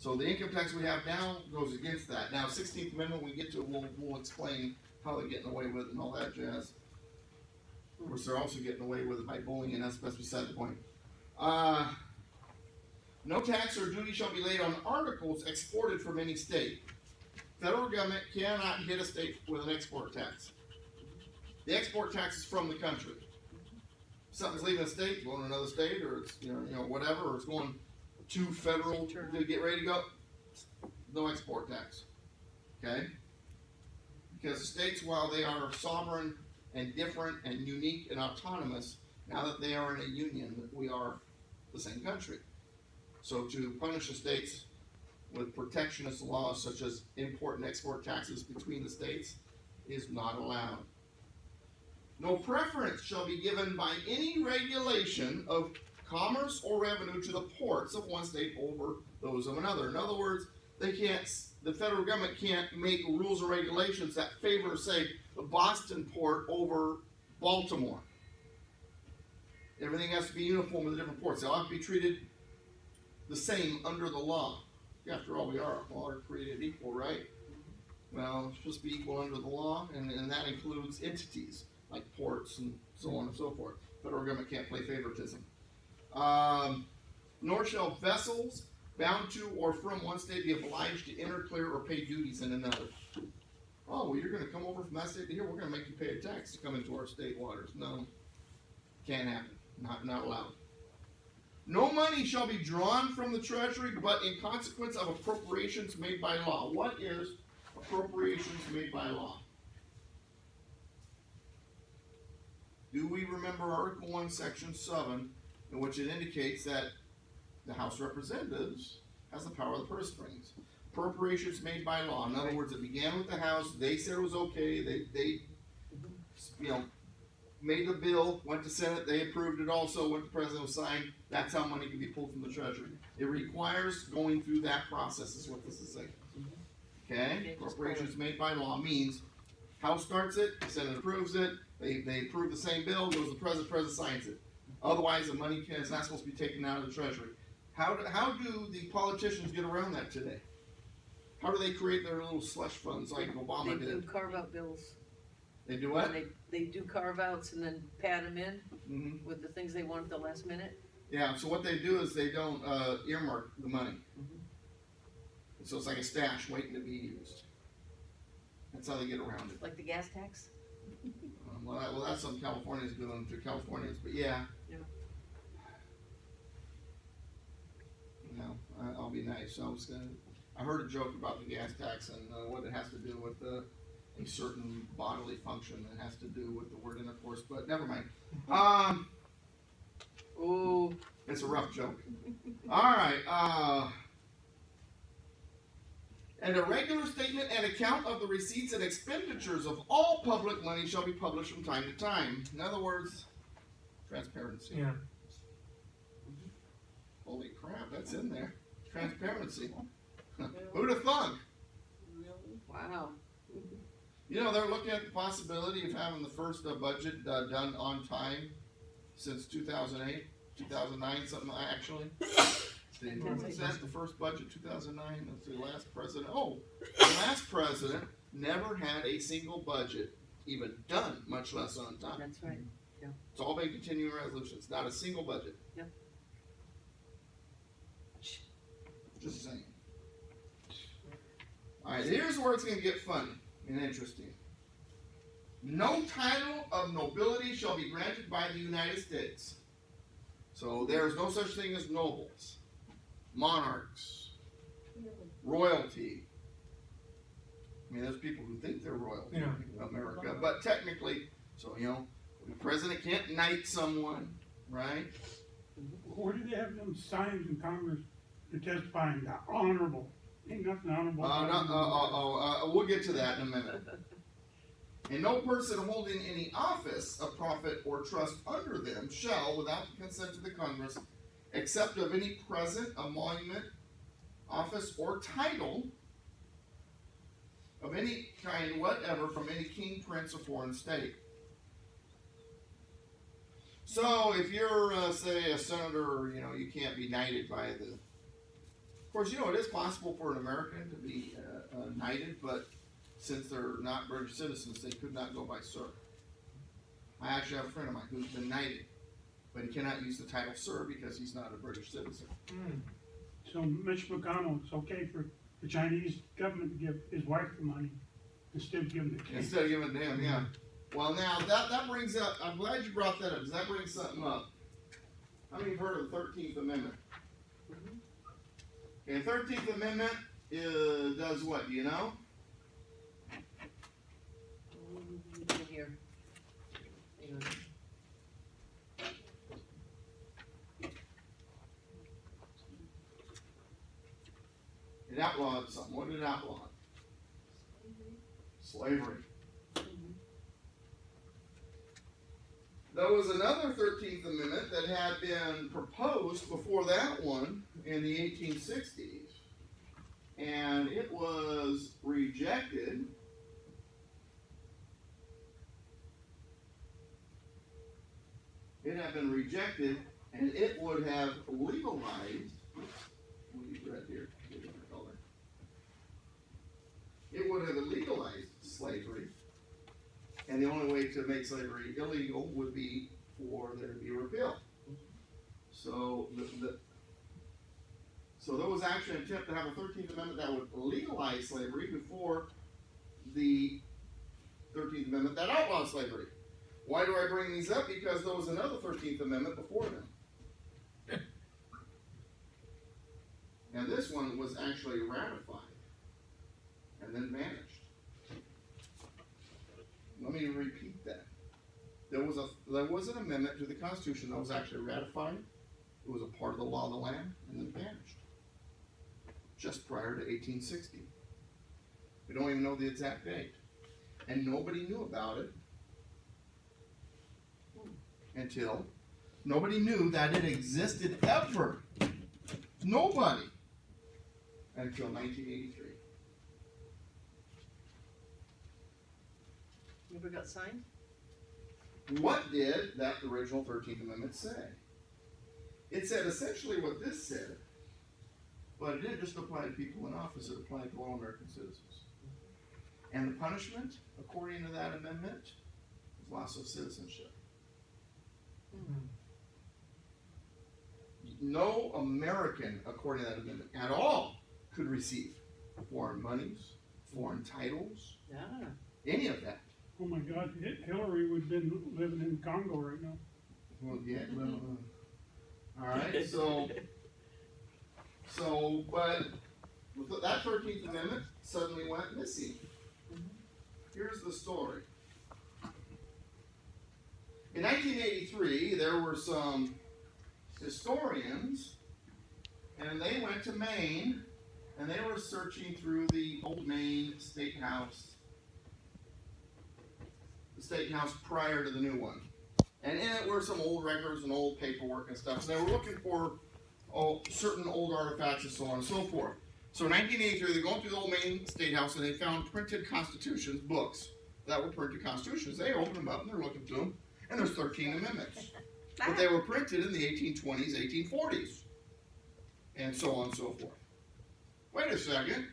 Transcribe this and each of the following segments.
So the income tax we have now goes against that. Now, 16th Amendment, when we get to it, we'll explain how they're getting away with it and all that jazz. Of course, they're also getting away with it by bullying, and that's beside the point. No tax or duty shall be laid on articles exported from any state. Federal government cannot hit a state with an export tax. The export tax is from the country. Something's leaving a state, going to another state, or it's whatever, or it's going to federal to get ready to go. No export tax. Okay? Because the states, while they are sovereign and different and unique and autonomous, now that they are in a union, we are the same country. So to punish the states with protectionist laws such as import and export taxes between the states is not allowed. No preference shall be given by any regulation of commerce or revenue to the ports of one state over those of another. In other words, the federal government can't make rules or regulations that favor, say, the Boston port over Baltimore. Everything has to be uniform with the different ports. They all have to be treated the same under the law. After all, we are all are created equal, right? Well, it's supposed to be equal under the law, and that includes entities like ports and so on and so forth. Federal government can't play favoritism. Nor shall vessels bound to or from one state be obliged to enter, clear, or pay duties in another. Oh, well, you're going to come over from that state to here, we're going to make you pay a tax to come into our state waters. No, can't happen. Not allowed. No money shall be drawn from the treasury, but in consequence of appropriations made by law. What is appropriations made by law? Do we remember Article 1, Section 7, in which it indicates that the House of Representatives has the power of the purse strings? Appropriations made by law. In other words, it began with the House. They said it was okay. They made the bill, went to Senate, they approved it also, went to the President, signed. That's how money can be pulled from the Treasury. It requires going through that process, is what this is saying. Okay? Appropriations made by law means House starts it, the Senate approves it, they approve the same bill, goes to the President signs it. Otherwise, the money is not supposed to be taken out of the Treasury. How do the politicians get around that today? How do they create their little slush funds like Obama did? They do carve-out bills. They do what? They do carve-outs and then pad them in with the things they want at the last minute. Yeah, so what they do is they don't earmark the money. So it's like a stash waiting to be used. That's how they get around it. Like the gas tax? Well, that's something Californians doing to Californians, but yeah. I'll be nice. I heard a joke about the gas tax and what it has to do with a certain bodily function that has to do with the word intercourse, but never mind. Oh, it's a rough joke. All right. And a regular statement and account of the receipts and expenditures of all public money shall be published from time to time. In other words, transparency. Yeah. Holy crap, that's in there. Transparency. Who'd have thunk? wow. They're looking at the possibility of having the first budget done on time since 2008, 2009, something actually. Was that the first budget, 2009? That's the last president. Oh, the last president never had a single budget even done, much less on time. That's right. Yeah. It's all been continuing resolutions, not a single budget. Yep. Just saying. All right, here's where it's going to get funny and interesting. No title of nobility shall be granted by the United States. So there is no such thing as nobles, monarchs, royalty. I mean, there's people who think they're royalty in America, but technically, the president can't knight someone, right? Where do they have them signs in Congress to testifying the honorable? Ain't nothing honorable. We'll get to that in a minute. And no person holding any office of profit or trust under them shall, without the consent of the Congress, except of any present, emolument, office, or title of any kind whatever from any king, prince, or foreign state. So if you're, say, a senator, you can't be knighted by the course, you know, it is possible for an American to be knighted, but since they're not British citizens, they could not go by sir. I actually have a friend of mine who's been knighted, but he cannot use the title sir because he's not a British citizen. So Mitch McConnell, it's okay for the Chinese government to give his wife the money instead of giving it to him. Instead of giving it to him, yeah. Well, now, that brings up, I'm glad you brought that up, because that brings something up. How many have heard of the 13th Amendment? Okay, the 13th Amendment does what, do you know? Here. Hang on. It outlawed something. What did it outlaw? Slavery. There was another 13th Amendment that had been proposed before that one in the 1860s, and it was rejected. It had been rejected, and it would have legalized. What do you read here? It would have legalized slavery, and the only way to make slavery illegal would be for there to be a repeal. So so there was actually an attempt to have a 13th Amendment that would legalize slavery before the 13th Amendment that outlawed slavery. Why do I bring these up? Because there was another 13th Amendment before them. And this one was actually ratified and then vanished. Let me repeat that. There was an amendment to the Constitution that was actually ratified. It was a part of the law of the land and then vanished. Just prior to 1860. We don't even know the exact date. And nobody knew about it until nobody knew that it existed ever. Nobody. Until 1983. Never got signed? What did that original 13th Amendment say? It said essentially what this said, but it didn't just apply to people in office, it applied to all American citizens. And the punishment, according to that amendment, was loss of citizenship. No American, according to that amendment, at all could receive foreign monies, foreign titles, any of that. Oh my God, Hillary would have been living in Congo right now. Well, yeah, well, all right, but that 13th Amendment suddenly went missing. Here's the story. In 1983, there were some historians, and they went to Maine, and they were searching through the old Maine State House, prior to the new one. And in it were some old records and old paperwork and stuff. And they were looking for certain old artifacts and so on and so forth. So in 1983, they're going through the old Maine State House, and they found printed constitutions, books that were printed constitutions. They opened them up, and they're looking through them, and there's 13 amendments. But they were printed in the 1820s, 1840s, and so on and so forth. Wait a second.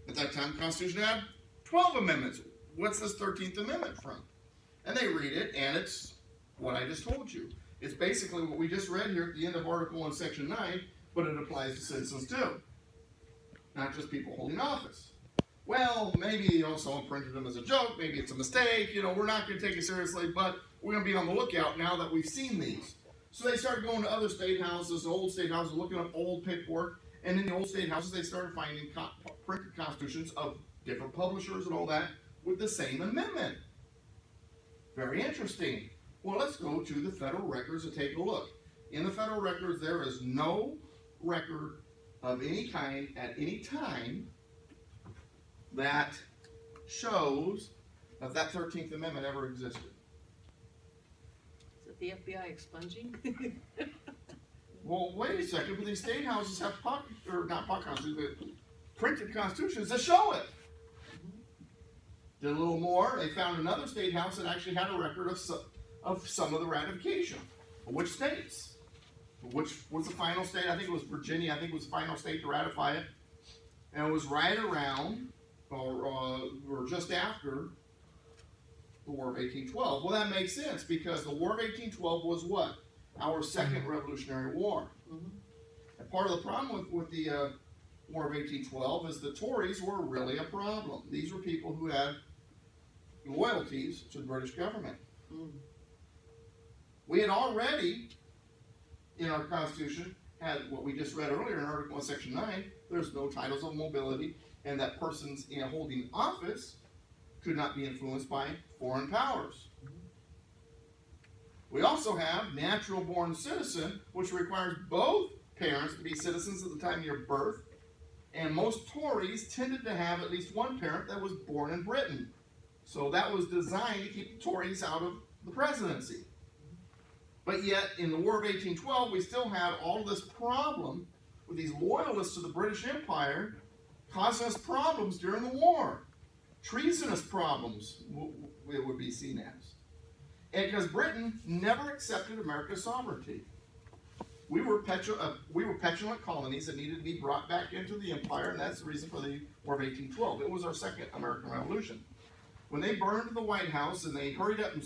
At that time, the Constitution had 12 amendments. What's this 13th Amendment from? And they read it, and it's what I just told you. It's basically what we just read here at the end of Article 1, Section 9, but it applies to citizens too. Not just people holding office. Well, maybe someone printed them as a joke, maybe it's a mistake, we're not going to take it seriously, but we're going to be on the lookout now that we've seen these. So they started going to other state houses, old state houses, looking up old paperwork, and in the old state houses they started finding printed constitutions of different publishers and all that with the same amendment. Very interesting. Well, let's go to the federal records and take a look. In the federal records, there is no record of any kind at any time that shows that 13th Amendment ever existed. Is it the FBI expunging? Well, wait a second, but these state houses have printed constitutions that show it. Did a little more, they found another state house that actually had a record of some of the ratification. Which states? which was the final state. I think it was Virginia. I think it was the final state to ratify it. And it was right around, or just after, the War of 1812. Well, that makes sense, because the War of 1812 was what? Our second Revolutionary War. And part of the problem with the War of 1812 is the Tories were really a problem. These were people who had loyalties to the British government. We had already, in our Constitution, had what we just read earlier in Article 1, Section 9, there's no titles of mobility, and that persons in holding office could not be influenced by foreign powers. We also have natural born citizen, which requires both parents to be citizens at the time of your birth, and most Tories tended to have at least one parent that was born in Britain. So that was designed to keep the Tories out of the presidency. But yet, in the War of 1812, we still had all this problem with these loyalists to the British Empire causing us problems during the war. Treasonous problems, it would be seen as. And because Britain never accepted America's sovereignty. We were petulant colonies that needed to be brought back into the empire, and that's the reason for the War of 1812. It was our second American Revolution. When they burned the White House and they hurried up and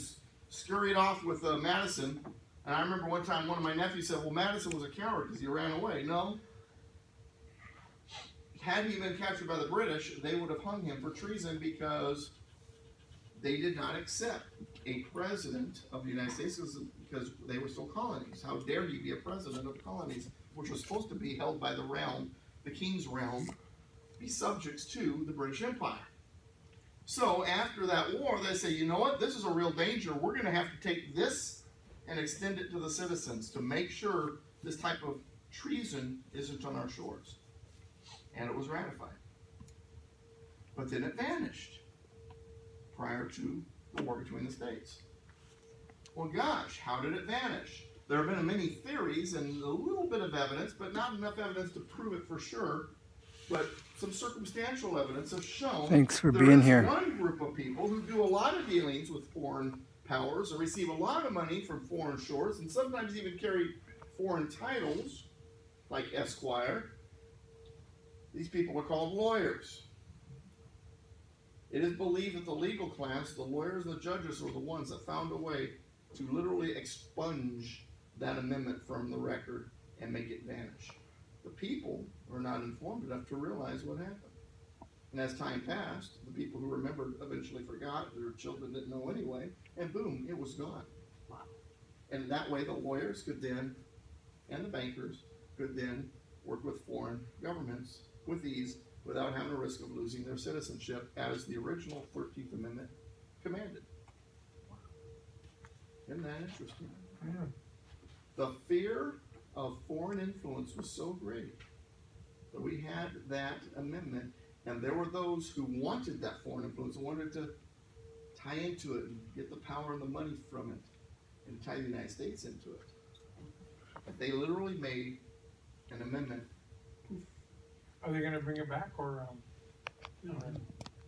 scurried off with Madison, and I remember one time one of my nephews said, well, Madison was a coward because he ran away. No. Had he been captured by the British, they would have hung him for treason because they did not accept a president of the United States because they were still colonies. How dare he be a president of the colonies, which was supposed to be held by the realm, the king's realm, be subjects to the British Empire. So after that war, they say, you know what, this is a real danger. We're going to have to take this and extend it to the citizens to make sure this type of treason isn't on our shores. And it was ratified. But then it vanished prior to the war between the states. Well, gosh, how did it vanish? There have been many theories and a little bit of evidence, but not enough evidence to prove it for sure. But some circumstantial evidence has shown Thanks for being here. There is one group of people who do a lot of dealings with foreign powers and receive a lot of money from foreign shores and sometimes even carry foreign titles, like Esquire. These people are called lawyers. It is believed that the legal class, the lawyers and the judges, were the ones that found a way to literally expunge that amendment from the record and make it vanish. The people were not informed enough to realize what happened. And as time passed, the people who remembered eventually forgot, their children didn't know anyway, and boom, it was gone. Wow. And that way the lawyers could then, and the bankers, could then work with foreign governments with ease without having a risk of losing their citizenship as the original 13th Amendment commanded. Isn't that interesting? Yeah. The fear of foreign influence was so great that we had that amendment, and there were those who wanted that foreign influence and wanted to tie into it and get the power and the money from it and tie the United States into it. But they literally made an amendment. Are they gonna bring it back or, No,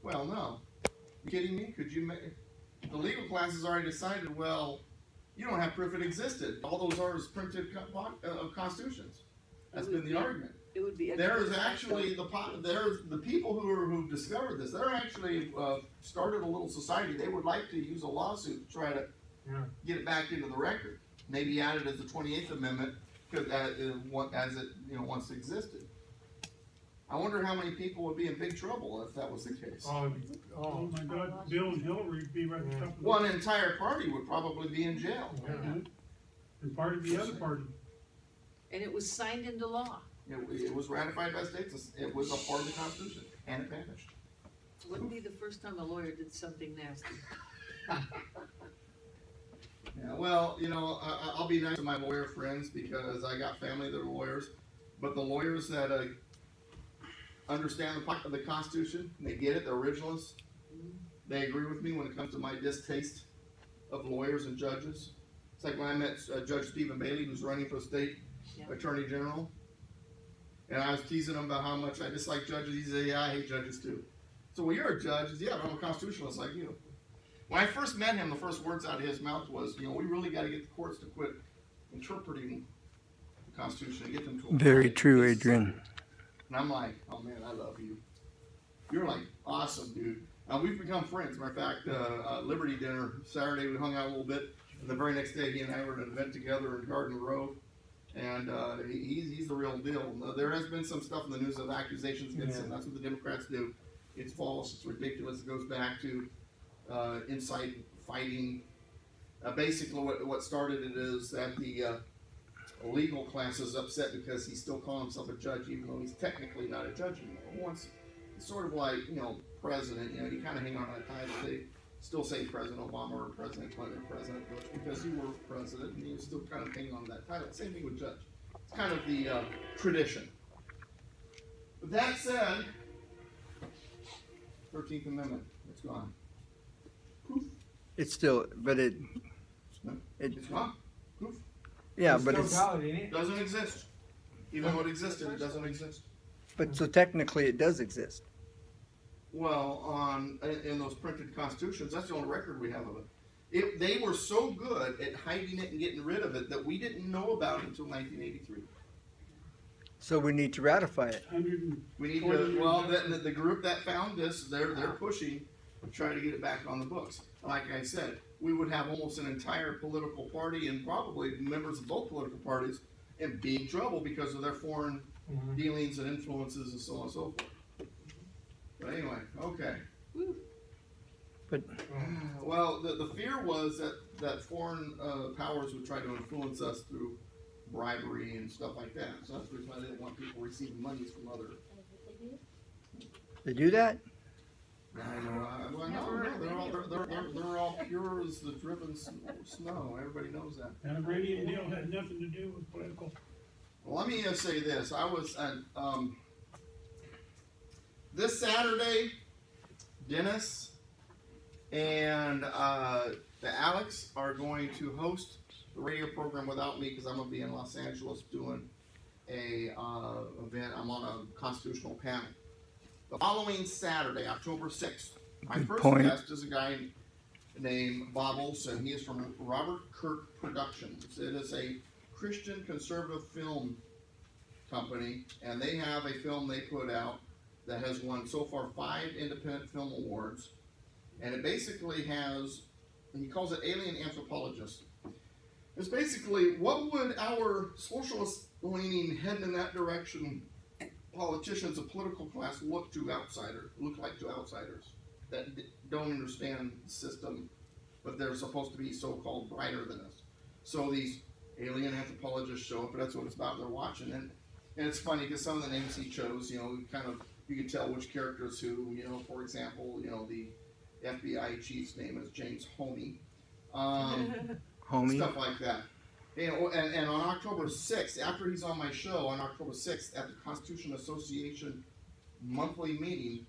Well, no. You kidding me? Could you make the legal class has already decided, well, you don't have proof it existed. All those are is printed constitutions. That's been the argument. It would be. There is actually there's the people who discovered this. They're actually started a little society. They would like to use a lawsuit to try to yeah, get it back into the record. Maybe add it as the 28th Amendment because as it once existed. I wonder how many people would be in big trouble if that was the case. oh, oh my God, Bill and Hillary would be right at the top of the One entire party would probably be in jail. yeah. and part of the other party. And it was signed into law. It was ratified by states. It was a part of the Constitution, and it vanished. It wouldn't be the first time a lawyer did something nasty. Yeah, well, I'll be nice to my lawyer friends because I got family that are lawyers, but the lawyers that understand the Constitution, they get it, they're originalists, they agree with me when it comes to my distaste of lawyers and judges. It's like when I met Judge Stephen Bailey, who's running for state attorney general, and I was teasing him about how much I dislike judges. He said, yeah, I hate judges too. So, well, you're a judge. He said, yeah, but I'm a constitutionalist like you. When I first met him, the first words out of his mouth was, we really got to get the courts to quit interpreting Constitution and get them to Very apply it. true, It's Adrian. secret. And I'm like, oh man, I love you. You're like awesome, dude. We've become friends. Matter of fact, Liberty dinner Saturday, we hung out a little bit. And the very next day, he and I were at an event together in Garden Grove. And he's the real deal. There has been some stuff in the news of accusations against him. That's what the Democrats do. It's false. It's ridiculous. It goes back to incite fighting. Basically, what started it is that the legal class is upset because he's still calling himself a judge, even though he's technically not a judge anymore. Once it's sort of like, president. You kind of hang on to that title. They still say President Obama or President Clinton or President Bush because you were president and you still kind of hang on to that title. Same thing with judge. It's kind of the tradition. With that said, 13th Amendment, it's gone. Poof. It's still, but it It's gone. Poof. yeah, It's but still it's, valid, ain't it? Doesn't exist. Even though it existed, it doesn't exist. but so technically it does exist. Well, in those printed constitutions, that's the only record we have of it. They were so good at hiding it and getting rid of it that we didn't know about it until 1983. So we need to ratify it. 100 We need to. Well, the group that found this, they're pushing to try to get it back on the books. Like I said, we would have almost an entire political party and probably members of both political parties in big trouble because of their foreign dealings and influences and so on and so forth. But anyway, okay. But Well, the fear was that foreign powers would try to influence us through bribery and stuff like that. So that's the reason why they didn't want people receiving monies from other. they do that? I know. They're all pure as the driven snow. Everybody knows that. That Uranium Deal had nothing to do with political. Well, let me say this. I was at this Saturday, Dennis and the Alex are going to host the radio program without me because I'm going to be in Los Angeles doing a event. I'm on a constitutional panel. The following Saturday, October 6th, my Good first point. guest is a guy named Bob Olson. He is from Robert Kirk Productions. It is a Christian conservative film company, and they have a film they put out that has won so far 5 independent film awards, and it basically has, he calls it Alien Anthropologist. It's basically, what would our socialist leaning heading in that direction politicians of political class look like to outsiders that don't understand the system, but they're supposed to be so-called brighter than us. So these alien anthropologists show up, and that's what it's about. They're watching, and it's funny because some of the names he chose, you can tell which characters who. For example, the FBI chief's name is James Homey. Homie? Stuff like that. And on October 6th, after he's on my show, on October 6th, at the Constitution Association monthly meeting,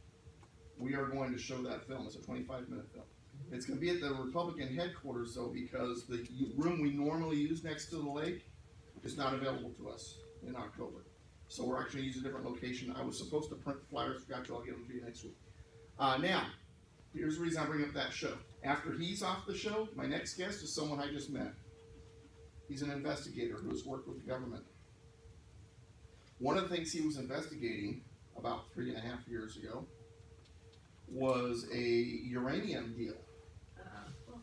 we are going to show that film. It's a 25-minute film. It's going to be at the Republican headquarters, though, because the room we normally use next to the lake is not available to us in October. So we're actually using a different location. I was supposed to print flyers, forgot to. I'll get them to you next week. Now, here's the reason I bring up that show. After he's off the show, my next guest is someone I just met. He's an investigator who has worked with the government. One of the things he was investigating about 3.5 years ago was a uranium deal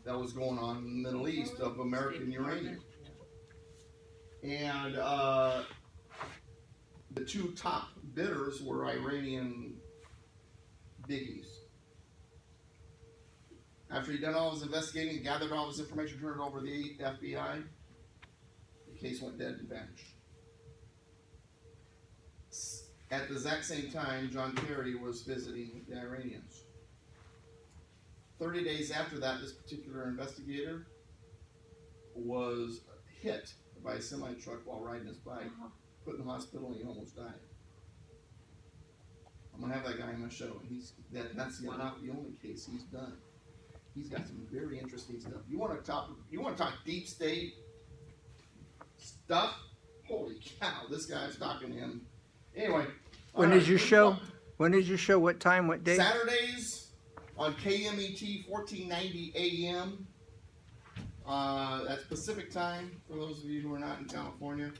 that was going on in the Middle East of American uranium. And the 2 top bidders were Iranian biggies. After he'd done all his investigating, gathered all his information, turned it over to the FBI, the case went dead and vanished. At the exact same time, John Kerry was visiting the Iranians. 30 days after that, this particular investigator was hit by a semi-truck while riding his bike, put in the hospital, and he almost died. I'm gonna have that guy on my show, and that's not the only case he's done. He's got some very interesting stuff. You want to talk deep state stuff? Holy cow, this guy's talking to him. Anyway. When is your show? When is your show? What time? What day? Saturdays on KMET 1490 AM. That's Pacific time for those of you who are not in California.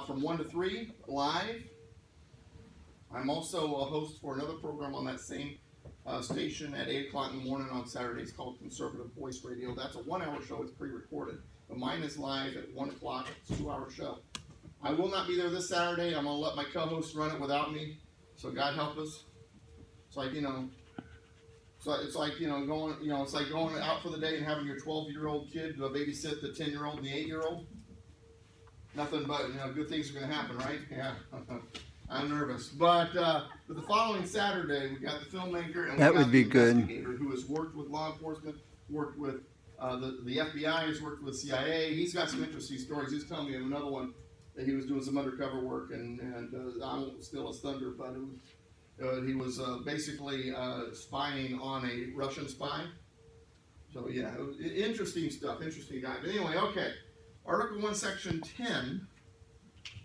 from 1 to 3 live. I'm also a host for another program on that same station at 8 o'clock in the morning on Saturdays called Conservative Voice Radio. That's a 1-hour show. It's pre-recorded. But mine is live at 1 o'clock. It's a 2-hour show. I will not be there this Saturday. I'm going to let my co-host run it without me. So God help us. It's like, it's like going out for the day and having your 12-year-old kid babysit the 10-year-old and the 8-year-old. Nothing but, good things are going to happen, right? Yeah. I'm nervous. But the following Saturday, we got the filmmaker and That we got would be the good. investigator who has worked with law enforcement, worked with the FBI, has worked with CIA. He's got some interesting stories. He's telling me of another one that he was doing some undercover work, and I won't steal his thunder, but he was basically spying on a Russian spy. So yeah, interesting stuff, interesting guy. But anyway, okay. Article 1, Section 10,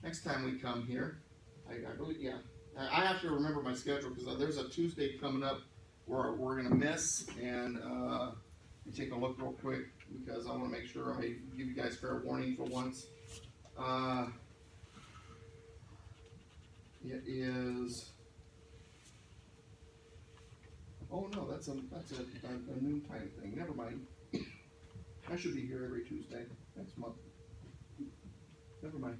next time we come here, I believe, yeah. I have to remember my schedule because there's a Tuesday coming up where we're going to miss, and let me take a look real quick because I want to make sure I give you guys fair warning for once. It is, oh no, that's a noon time thing, never mind. I should be here every Tuesday next month. Never mind.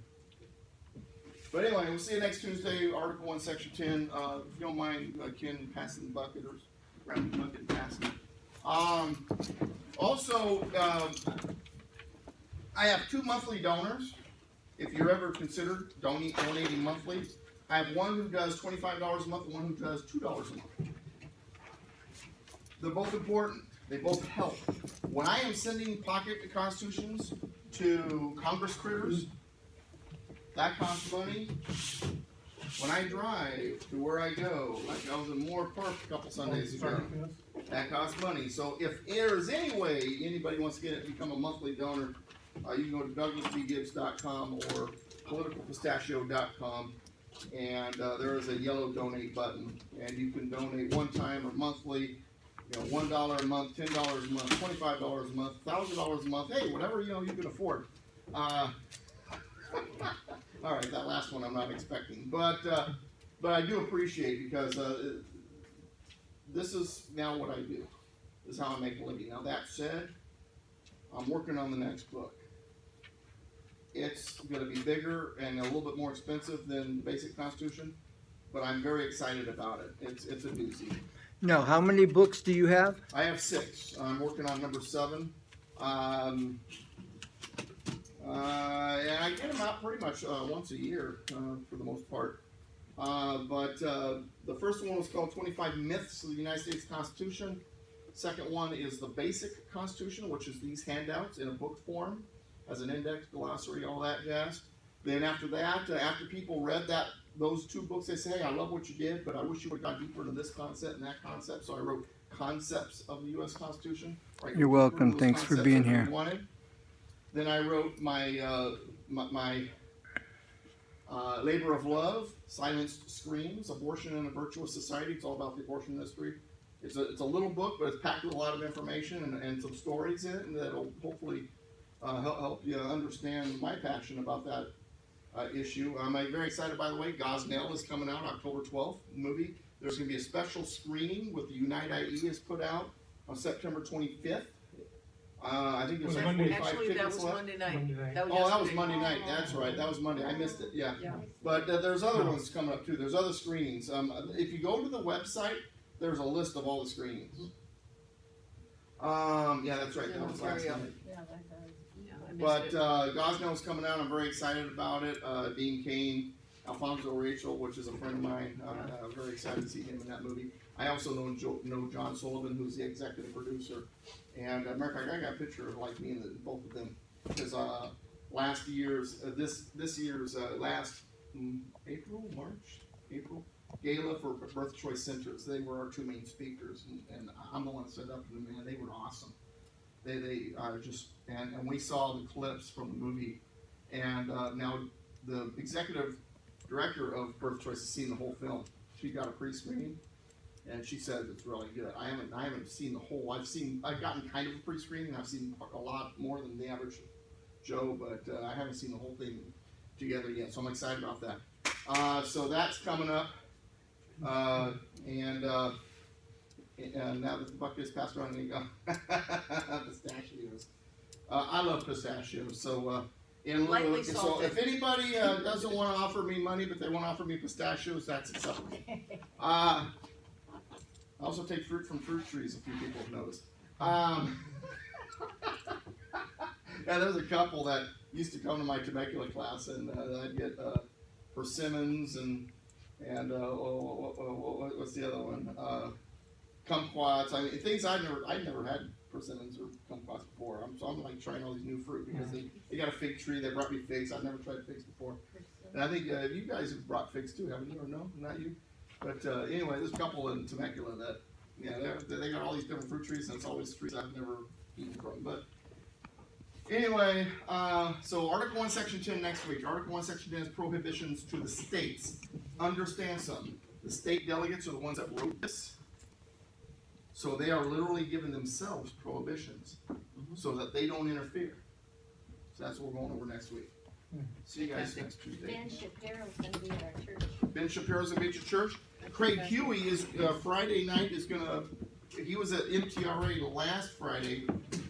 But anyway, we'll see you next Tuesday, Article 1, Section 10. If you don't mind, Ken passing the bucket or grabbing the bucket and passing it. Also, I have 2 monthly donors. If you're ever considered donating monthly, I have one who does $25 a month and one who does $2 a month. They're both important. They both help. When I am sending pocket constitutions to Congress critters, that costs money. When I drive to where I go, like I was in Moore Park a couple Sundays ago, that costs money. So if there is any way anybody wants to become a monthly donor, you can go to douglasbgibbs.com or politicalpistachio.com, and there is a yellow donate button, and you can donate one time or monthly. $1 a month, $10 a month, $25 a month, $1,000 a month. Hey, whatever you can afford. All right, that last one I'm not expecting, but I do appreciate because this is now what I do. This is how I make a living. Now that said, I'm working on the next book. It's going to be bigger and a little bit more expensive than the Basic Constitution, but I'm very excited about it. It's a doozy. Now, how many books do you have? I have 6. I'm working on number 7. And I get them out pretty much once a year for the most part. But the first one was called 25 Myths of the United States Constitution. Second one is the Basic Constitution, which is these handouts in a book form, as an index, glossary, all that jazz. Then after that, after people read those 2 books, they say, hey, I love what you did, but I wish you would have gone deeper into this concept and that concept. So I wrote Concepts of the U.S. Constitution. Right? You're welcome. Thanks for being here. Then I wrote my Labor of Love, Silenced Screams, Abortion in a Virtuous Society. It's all about the abortion industry. It's a little book, but it's packed with a lot of information and some stories in it, and that'll hopefully help you understand my passion about that issue. I'm very excited, by the way. Gosnell is coming out October 12th, movie. There's going to be a special screening with the Unite IE is put out on September 25th. I think there's like 45 Actually, that tickets was left. Monday night. Monday night. That was Oh, that was yesterday. Monday night. That's right. That was Monday. I missed it. Yeah. Yeah. But there's other ones coming up too. There's other screenings. If you go to the website, there's a list of all the screenings. Yeah, that's right. That was last night. Yeah, I missed But it. Gosnell's coming out. I'm very excited about it. Dean Cain, Alfonso Rachel, which is a friend of mine. I'm very excited to see him in that movie. I also know John Sullivan, who's the executive producer. And matter of fact, I got a picture of like me and both of them because last year's this year's last April gala for Birth Choice Centers. They were our 2 main speakers, and I'm the one that set up them. Man, they were awesome. They just and we saw the clips from the movie, and now the executive director of Birth Choice has seen the whole film. She got a pre-screening, and she said it's really good. I haven't seen the whole. I've gotten kind of a pre-screening. I've seen a lot more than the average Joe, but I haven't seen the whole thing. together yet, so I'm excited about that. So that's coming up, and now that the buck is passed around, you go pistachios. I love pistachios, so Lightly so salted. if anybody doesn't want to offer me money, but they want to offer me pistachios, that's acceptable. I also take fruit from fruit trees. A few people have noticed. Yeah, there's a couple that used to come to my Temecula class, and I'd get persimmons and what's the other one? Kumquats. I mean, things I'd never had persimmons or kumquats before. So I'm like trying all these new fruit because they got a fig tree. They brought me figs. I've never tried figs before, and I think you guys have brought figs too, haven't you? Or no, not you? But anyway, there's a couple in Temecula that they got all these different fruit trees, and it's always trees I've never eaten from. But anyway, so Article 1, Section 10 next week. Article 1, Section 10 is prohibitions to the states. Understand something. The state delegates are the ones that wrote this. So they are literally giving themselves prohibitions so that they don't interfere. So that's what we're going over next week. See you guys next Tuesday. Ben Shapiro's gonna be at our church. Ben Shapiro's gonna be at your church. Craig Huey is Friday night is gonna. He was at MTRA last Friday.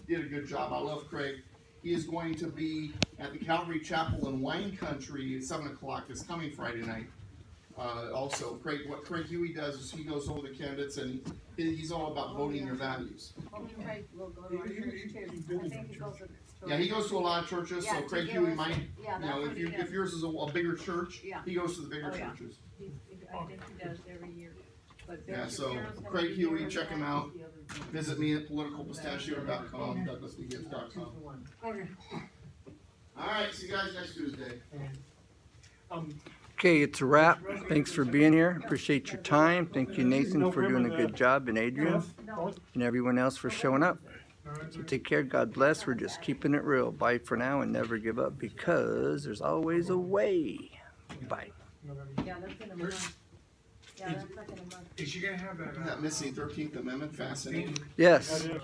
Did a good job. I love Craig. He is going to be at the Calvary Chapel in Wine Country at 7 o'clock this coming Friday night. Also, what Craig Huey does is he goes over the candidates and he's all about voting your values. Well, Craig will go to our church too. I think he goes to. Yeah, he goes to a lot of churches, so Yeah, Craig to Huey give us- might, yeah, you know, that's what he if yours is a bigger church, Yeah. he goes to the bigger Oh, yeah. churches. I think he does every year. But Ben Yeah, so Shapiro's gonna Craig be Huey, there check him as out. the other- Visit me at politicalpistachio.com, douglasvgibbs.com. Okay. Alright, see you guys next Tuesday. Okay, it's a wrap. Thanks for being here. Appreciate your time. Thank you, Nathan, for doing a good job, and Adrian, and everyone else for showing up. So take care. God bless. We're just keeping it real. Bye for now, and never give up because there's always a way. Bye. Yeah, that's in a month. Yeah, that's like in a month. Is she gonna have that? Isn't that missing 13th Amendment fascinating? Yes. That is.